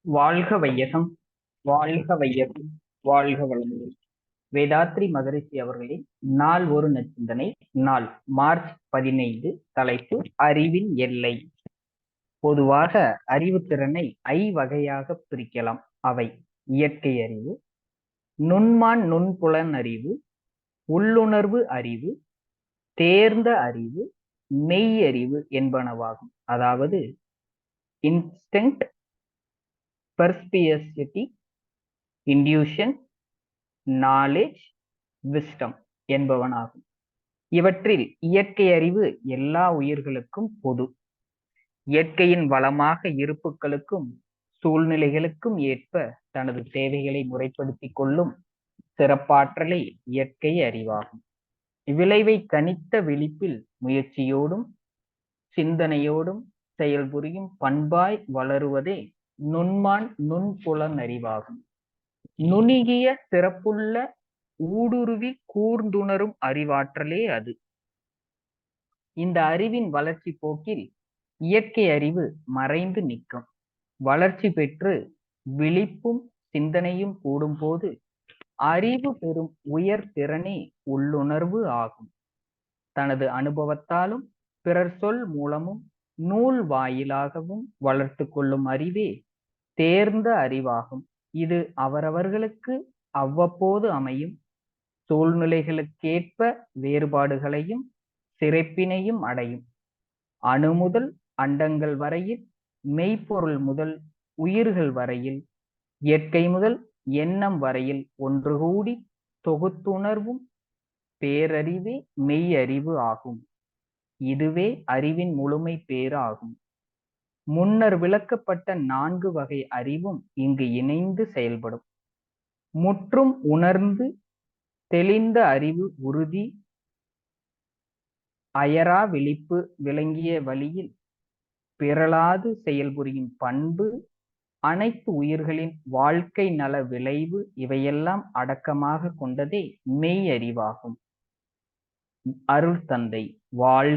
வாழ்க வையகம், வாழ்க வையகம், வாழ்க வளமுடன். வேதாத்ரி மகரிஷி அவர்களின் நாள் ஒரு நச்சிந்தனை. நாள் மார்ச் 15. தலைப்பு அறிவின் எல்லை. பொதுவாக அறிவுத்திறனை வகையாக பிரிக்கலாம். அவை: இயற்கை அறிவு, நுண்மான் நுண்புலன் அறிவு, உள்ளுணர்வு அறிவு, தேர்ந்த அறிவு, மெய் அறிவு என்பனவாகும். அதாவது இன்ஸ்டன்ட், பெர்ஸ்பியசிட்டி, இன்டியூஷன், நாலேஜ், விஸ்டம் என்பவனாகும். இவற்றில் இயற்கை அறிவு எல்லா உயிர்களுக்கும் பொது. இயற்கையின் வளமாக இருப்புகளுக்கும் சூழ்நிலைகளுக்கும் ஏற்ப தனது தேவைகளை முறைப்படுத்திக் கொள்ளும் சிறப்பாற்றலே இயற்கை அறிவாகும். இவ்விளைவை கணித்த விழிப்பில் முயற்சியோடும் சிந்தனையோடும் செயல்புரியும் பண்பாய் வளருவதே நுண்மான் நுண்புலன் அறிவாகும். நுணுகிய சிறப்புள்ள ஊடுருவி கூர்ந்துணரும் அறிவாற்றலே அது. இந்த அறிவின் வளர்ச்சி போக்கில் இயற்கை அறிவு மறைந்து நிற்கும். வளர்ச்சி பெற்று விழிப்பும் சிந்தனையும் கூடும்போது அறிவு பெறும் உயர் திறனே உள்ளுணர்வு ஆகும். தனது அனுபவத்தாலும் பிறர் சொல் மூலமும் நூல் வாயிலாகவும் வளர்த்து கொள்ளும் அறிவே தேர்ந்த அறிவாகும். இது அவரவர்களுக்கு அவ்வப்போது அமையும் சூழ்நிலைகளுக்கேற்ப வேறுபாடுகளையும் சிறப்பினையும் அடையும். அணு முதல் அண்டங்கள் வரையில், மெய்ப்பொருள் முதல் உயிர்கள் வரையில், இயற்கை முதல் எண்ணம் வரையில் ஒன்று கூடி தொகுத்துணர்வும் பேரறிவே மெய் அறிவு ஆகும். இதுவே அறிவின் முழுமை பேராகும். முன்னர் விளக்கப்பட்ட 4 வகை அறிவும் இங்கு இணைந்து செயல்படும். முற்றும் உணர்ந்து தெளிந்த அறிவு உறுதி, அயரா விழிப்பு விளங்கிய வழியில் பிறழாது செயல்புரியும் பண்பு, அனைத்து உயிர்களின் வாழ்க்கை நல விளைவு இவையெல்லாம் அடக்கமாக கொண்டதே மெய் அறிவாகும். அருள் தந்தை வாழ்க